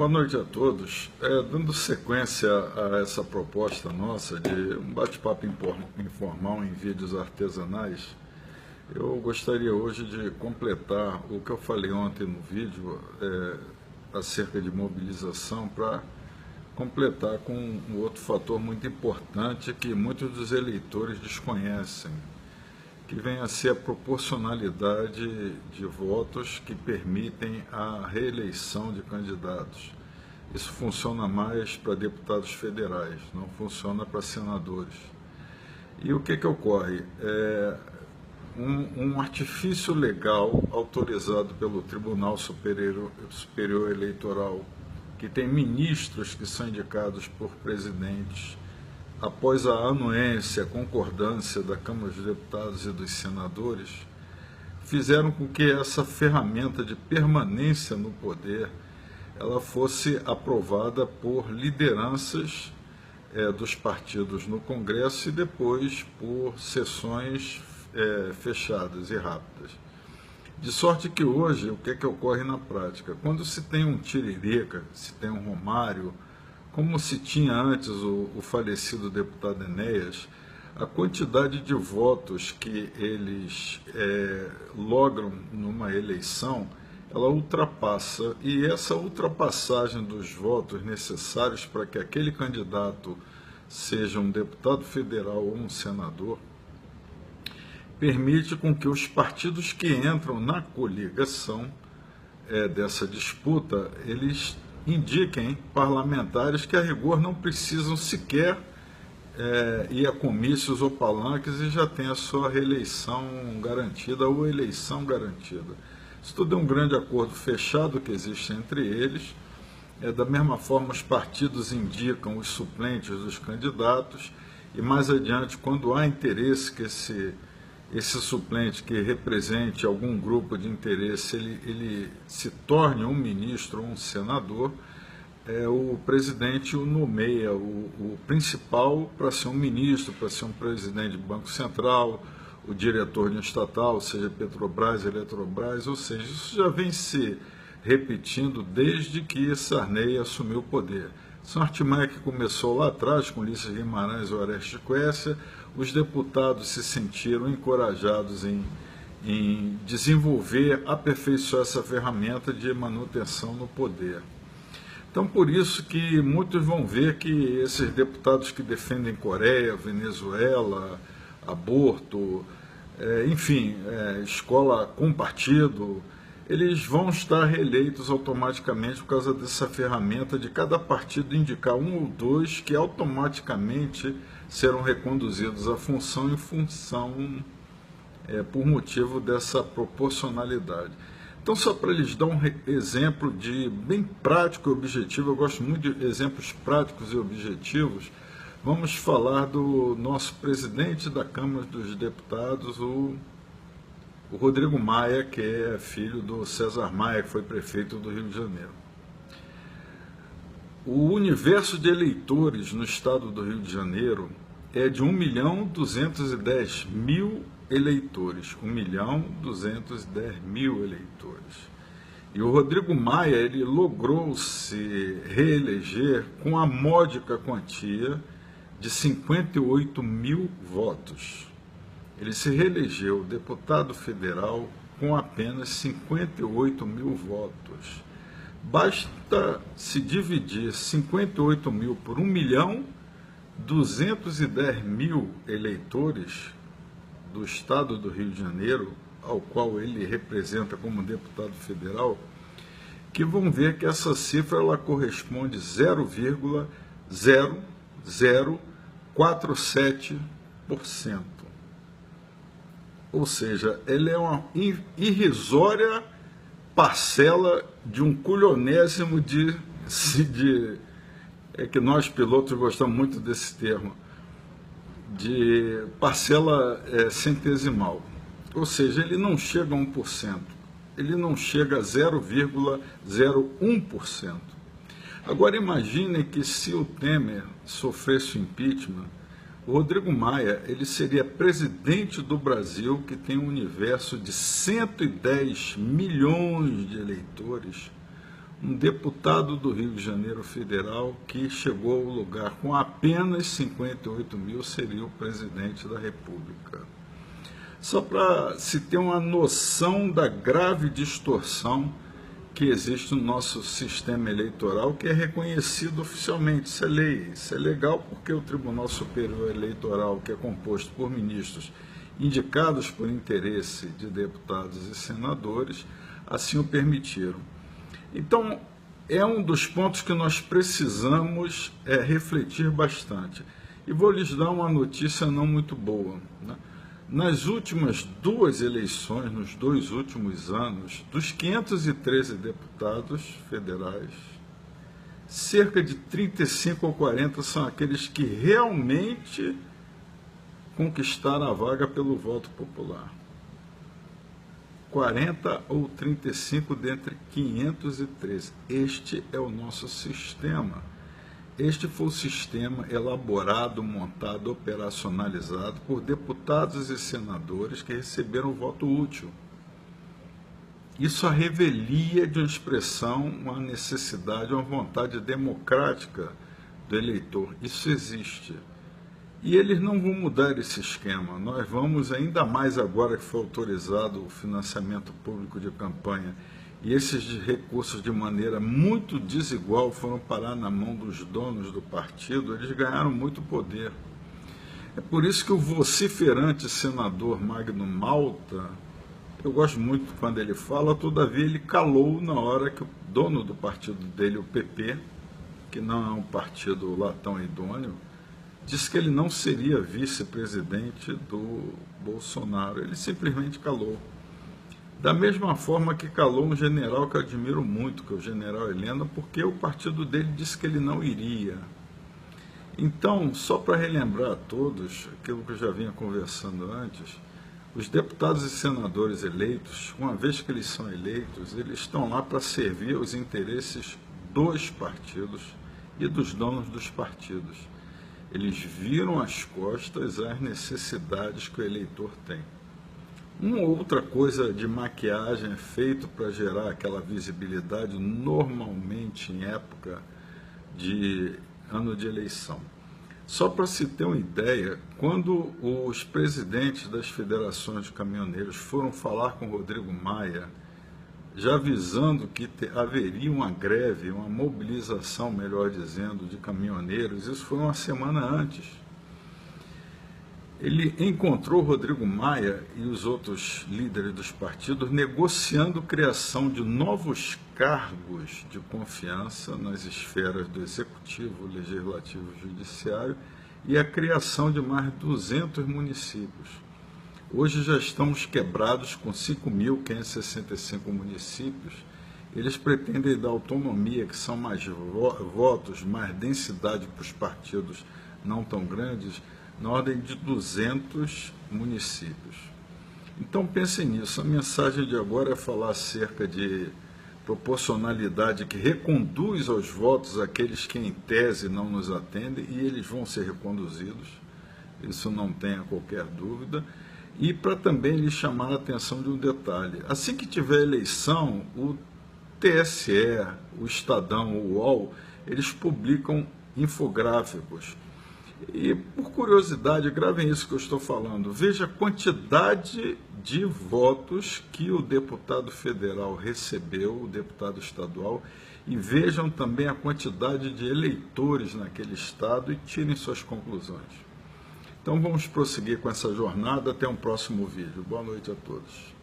Boa noite a todos. Dando sequência a essa proposta nossa de um bate-papo informal em vídeos artesanais, eu gostaria hoje de completar o que eu falei ontem no vídeo acerca de mobilização, para completar com um outro fator muito importante que muitos dos eleitores desconhecem, que vem a ser a proporcionalidade de votos que permitem a reeleição de candidatos. Isso funciona mais para deputados federais, não funciona para senadores. E o que ocorre? Um artifício legal autorizado pelo Tribunal Superior Eleitoral, que tem ministros que são indicados por presidentes, após a anuência, a concordância da Câmara dos Deputados e dos senadores, fizeram com que essa ferramenta de permanência no poder ela fosse aprovada por lideranças dos partidos no Congresso e depois por sessões fechadas e rápidas. De sorte que hoje, o que ocorre na prática? Quando se tem um Tiririca, se tem um Romário, como se tinha antes o falecido deputado Enéas, a quantidade de votos que eles logram numa eleição, ela ultrapassa, e essa ultrapassagem dos votos necessários para que aquele candidato seja um deputado federal ou um senador, permite com que os partidos que entram na coligação dessa disputa, eles indiquem parlamentares que, a rigor, não precisam sequer ir a comícios ou palanques e já tem a sua reeleição garantida ou eleição garantida. Isso tudo é um grande acordo fechado que existe entre eles. Da mesma forma, os partidos indicam os suplentes dos candidatos e, mais adiante, quando há interesse que esse suplente que represente algum grupo de interesse, ele se torne um ministro ou um senador, o presidente o nomeia o principal para ser um ministro, para ser um presidente do Banco Central, o diretor de um estatal, seja Petrobras, Eletrobras, ou seja, isso já vem se repetindo desde que Sarney assumiu o poder. São artimanha que começou lá atrás, com Ulisses Guimarães e Orestes Quércia. Os deputados se sentiram encorajados em desenvolver, aperfeiçoar essa ferramenta de manutenção no poder. Então, por isso que muitos vão ver que esses deputados que defendem Coreia, Venezuela, aborto, enfim, escola com partido, eles vão estar reeleitos automaticamente por causa dessa ferramenta de cada partido indicar um ou dois que automaticamente serão reconduzidos à função por motivo dessa proporcionalidade. Então, só para eles dar um exemplo bem prático e objetivo, eu gosto muito de exemplos práticos e objetivos, vamos falar do nosso presidente da Câmara dos Deputados, o Rodrigo Maia, que é filho do César Maia, que foi prefeito do Rio de Janeiro. O universo de eleitores no estado do Rio de Janeiro é de 1.210.000 eleitores. 1.210.000 eleitores. E o Rodrigo Maia, ele logrou se reeleger com a módica quantia de 58.000 votos. Ele se reelegeu deputado federal com apenas 58.000 votos. Basta se dividir 58.000 por 1.210.000 eleitores do estado do Rio de Janeiro, ao qual ele representa como deputado federal, que vão ver que essa cifra ela corresponde a 0,0047%. Ou seja, ele é uma irrisória parcela de um culionésimo que nós pilotos gostamos muito desse termo, de parcela centesimal. Ou seja, ele não chega a 1%, ele não chega a 0,01%. Agora imagine que se o Temer sofresse o impeachment, o Rodrigo Maia ele seria presidente do Brasil, que tem um universo de 110 milhões de eleitores, um deputado do Rio de Janeiro Federal que chegou ao lugar com apenas 58 mil, seria o presidente da República. Só para se ter uma noção da grave distorção que existe no nosso sistema eleitoral, que é reconhecido oficialmente. Isso é lei, isso é legal porque o Tribunal Superior Eleitoral, que é composto por ministros indicados por interesse de deputados e senadores, assim o permitiram. Então, é um dos pontos que nós precisamos refletir bastante. E vou lhes dar uma notícia não muito boa, né? Nas últimas duas eleições, nos 2 últimos anos, dos 513 deputados federais, cerca de 35 ou 40 são aqueles que realmente conquistaram a vaga pelo voto popular. 40 ou 35 dentre 513. Este é o nosso sistema. Este foi o sistema elaborado, montado, operacionalizado por deputados e senadores que receberam voto útil. Isso a revelia de uma expressão, uma necessidade, uma vontade democrática do eleitor. Isso existe. E eles não vão mudar esse esquema. Nós vamos, ainda mais agora que foi autorizado o financiamento público de campanha, e esses recursos, de maneira muito desigual, foram parar na mão dos donos do partido, eles ganharam muito poder. É por isso que o vociferante senador Magno Malta, eu gosto muito quando ele fala, todavia ele calou na hora que o dono do partido dele, o PP, que não é um partido lá tão idôneo, disse que ele não seria vice-presidente do Bolsonaro. Ele simplesmente calou. Da mesma forma que calou um general que eu admiro muito, que é o general Helena, porque o partido dele disse que ele não iria. Então, só para relembrar a todos, aquilo que eu já vinha conversando antes, os deputados e senadores eleitos, uma vez que eles são eleitos, eles estão lá para servir os interesses dos partidos e dos donos dos partidos. Eles viram as costas às necessidades que o eleitor tem. Uma outra coisa de maquiagem é feito para gerar aquela visibilidade, normalmente em época de ano de eleição. Só para se ter uma ideia, quando os presidentes das federações de caminhoneiros foram falar com Rodrigo Maia, já avisando que haveria uma greve, uma mobilização, melhor dizendo, de caminhoneiros, isso foi uma semana antes. Ele encontrou Rodrigo Maia e os outros líderes dos partidos negociando a criação de novos cargos de confiança nas esferas do Executivo, Legislativo e Judiciário e a criação de mais 200 municípios. Hoje já estamos quebrados com 5.565 municípios. Eles pretendem dar autonomia, que são mais votos, mais densidade para os partidos não tão grandes, na ordem de 200 municípios. Então pensem nisso, a mensagem de agora é falar acerca de proporcionalidade que reconduz aos votos aqueles que em tese não nos atendem, e eles vão ser reconduzidos, isso não tenha qualquer dúvida, e para também lhe chamar a atenção de um detalhe, assim que tiver eleição, o TSE, o Estadão, o UOL, eles publicam infográficos. E, por curiosidade, gravem isso que eu estou falando, veja a quantidade de votos que o deputado federal recebeu, o deputado estadual, e vejam também a quantidade de eleitores naquele estado e tirem suas conclusões. Então vamos prosseguir com essa jornada, até um próximo vídeo. Boa noite a todos.